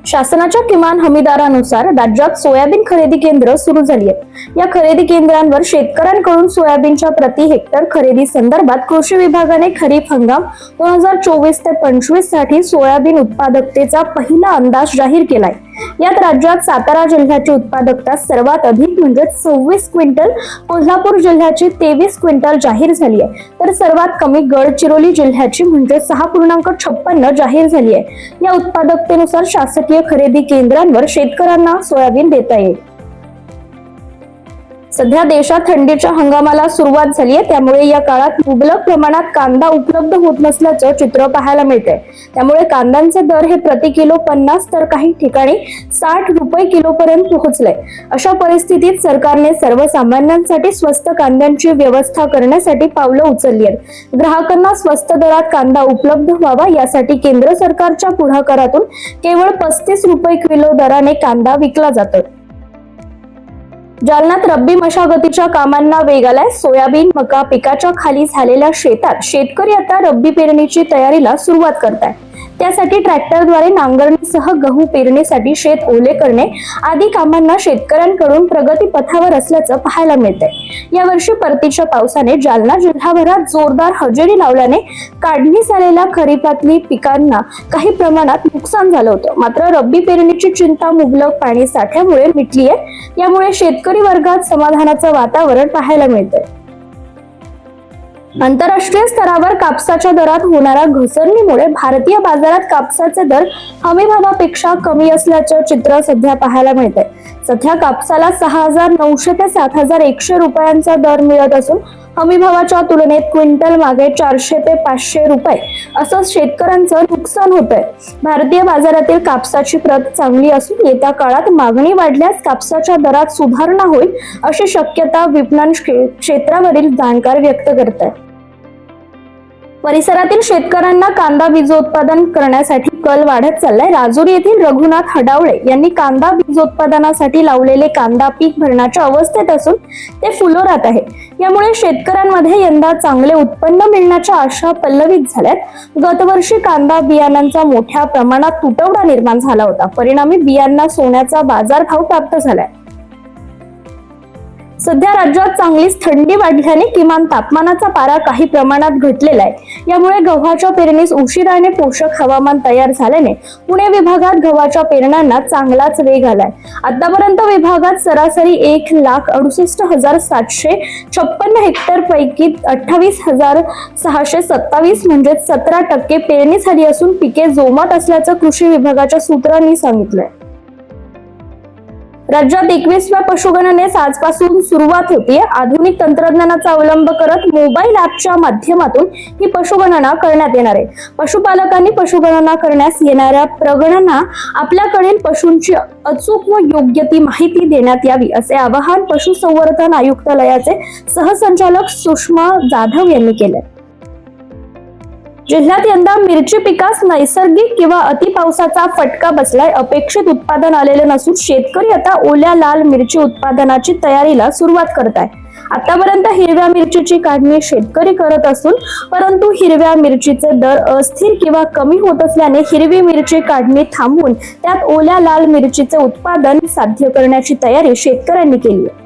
शासनाच्या किमान हमीदरानुसार राज्यात सोयाबीन खरेदी केंद्र सुरू झाली आहेत। या खरेदी केंद्रांवर शेतकऱ्यांकडून सोयाबीनच्या प्रति हेक्टर खरेदी संदर्भात कृषी विभागाने खरीप हंगाम 2024 ते 25 साठी सोयाबीन उत्पादकतेचा पहिला अंदाज जाहीर केलाय। यात राज्यात सातारा जिल्ह्याची उत्पादकता सर्वात अधिक म्हणजे 26 क्विंटल, कोल्हापूर जिल्ह्याची 23 क्विंटल जाहीर झाली आहे, तर सर्वात कमी गडचिरोली जिल्ह्याची म्हणजे 6.56 जाहीर झाली आहे। या उत्पादकतेनुसार शासकीय खरेदी केंद्रांवर शेतकऱ्यांना सोयाबीन देता येईल। सध्या देशात थंडीच्या हंगामाला सुरुवात झाली आहे, त्यामुळे या काळात मुबलक प्रमाणात कांदा उपलब्ध होत नसल्याचं चित्र पाहायला मिळतंय। त्यामुळे कांद्यांचे दर हे प्रति किलो 50 तर काही ठिकाणी 60 रुपये किलो पर्यंत पोहोचले। अशा परिस्थितीत सरकारने सर्वसामान्यांसाठी स्वस्त कांद्यांची व्यवस्था करण्यासाठी पावलं उचलली आहेत। ग्राहकांना स्वस्त दरात कांदा उपलब्ध व्हावा यासाठी केंद्र सरकारच्या पुढाकारातून केवळ 35 रुपये किलो दराने कांदा विकला जातो। जालन्यात रब्बी मशागतीच्या कामांना वेग आलाय। सोयाबीन, मका पिकाच्या खाली झालेल्या शेतात शेतकरी आता रब्बी पेरणीची तयारीला सुरुवात करताय। त्यासाठी ट्रॅक्टरद्वारे नांगरणीसह गहू पेरणीसाठी शेत ओले करणे आदी कामांना शेतकऱ्यांकडून प्रगती पथावर असल्याचं पाहायला मिळतंय। यावर्षी परतीच्या पावसाने जालना जिल्हाभरात जोरदार हजेरी लावल्याने काढणीस आलेल्या खरीपातली पिकांना काही प्रमाणात नुकसान झालं होतं। मात्र रब्बी पेरणीची चिंता मुबलक पाणी साठ्यामुळे मिटली आहे। यामुळे शेतकरी वर्गात समाधानाचं वातावरण पाहायला मिळतंय। आंतरराष्ट्रीय स्तरावर कापसाच्या दरात होणाऱ्या घसरणीमुळे भारतीय बाजारात कापसाचे दर हमीभावापेक्षा कमी असल्याचं चित्र सध्या पाहायला मिळतंय। सध्या कापसाला 6,900 ते 7,100 रुपयांचा दर मिळत असून हमीभावाच्या तुलनेत क्विंटल मागे 400 ते 500 रुपये असं शेतकऱ्यांचं नुकसान होतंय। भारतीय बाजारातील कापसाची प्रत चांगली असून येत्या काळात मागणी वाढल्यास कापसाच्या दरात सुधारणा होईल अशी शक्यता विपणन क्षेत्रावरील जाणकार व्यक्त करतात। परिसरातील शेतकऱ्यांना कांदा बीजोत्पादन करण्यासाठी कल वाढत चाललाय। राजुरी येथील रघुनाथ हडावळे यांनी कांदा बीजोत्पादनासाठी लावलेले कांदा पीक भरण्याच्या अवस्थेत असून ते फुलोऱ्यात आहे। यामुळे शेतकऱ्यांमध्ये यंदा चांगले उत्पन्न मिळण्याच्या आशा पल्लवित झाल्यात। गतवर्षी कांदा बियाणांचा मोठ्या प्रमाणात तुटवडा निर्माण झाला होता, परिणामी बियांना सोन्याचा बाजारभाव प्राप्त झालाय। सध्या राज्यात चांगलीच थंडी वाढल्याने किमान तापमानाचा पारा काही प्रमाणात घटलेला आहे। यामुळे गव्हाच्या पेरणीस उशिराने पोषक हवामान तयार झाल्याने पुणे विभागात गव्हाच्या पेरण्यांना चांगलाच वेग आलाय। आतापर्यंत विभागात सरासरी 1,68,756 हेक्टर पैकी 28,627 म्हणजे 17% पेरणी झाली असून पिके जोमात असल्याचं कृषी विभागाच्या सूत्रांनी सांगितलंय। राज्यात 21व्या पशुगणनेस आजपासून सुरुवात होतीये। आधुनिक तंत्रज्ञानाचा अवलंब करत मोबाईल ॲपच्या माध्यमातून ही पशुगणना करण्यात येणार आहे। पशुपालकांनी पशुगणना करण्यास येणाऱ्या प्रगणना आपल्याकडील पशूंची अचूक व योग्य ती माहिती देण्यात यावी असे आवाहन पशुसंवर्धन आयुक्तालयाचे सहसंचालक सुषमा जाधव यांनी केले। जिल्ह्यात यंदा मिरची पिकास नैसर्गिक किंवा अतिपावसाचा फटका बसलाय। अपेक्षित उत्पादन आलेलं नसून शेतकरी आता ओल्या लाल मिरची उत्पादनाची तयारीला सुरुवात करताय। आतापर्यंत हिरव्या मिरचीची काढणी शेतकरी करत असून परंतु हिरव्या मिरचीचे दर अस्थिर किंवा कमी होत असल्याने हिरवी मिरची काढणी थांबवून त्यात ओल्या लाल मिरचीचे उत्पादन साध्य करण्याची तयारी शेतकऱ्यांनी केली आहे।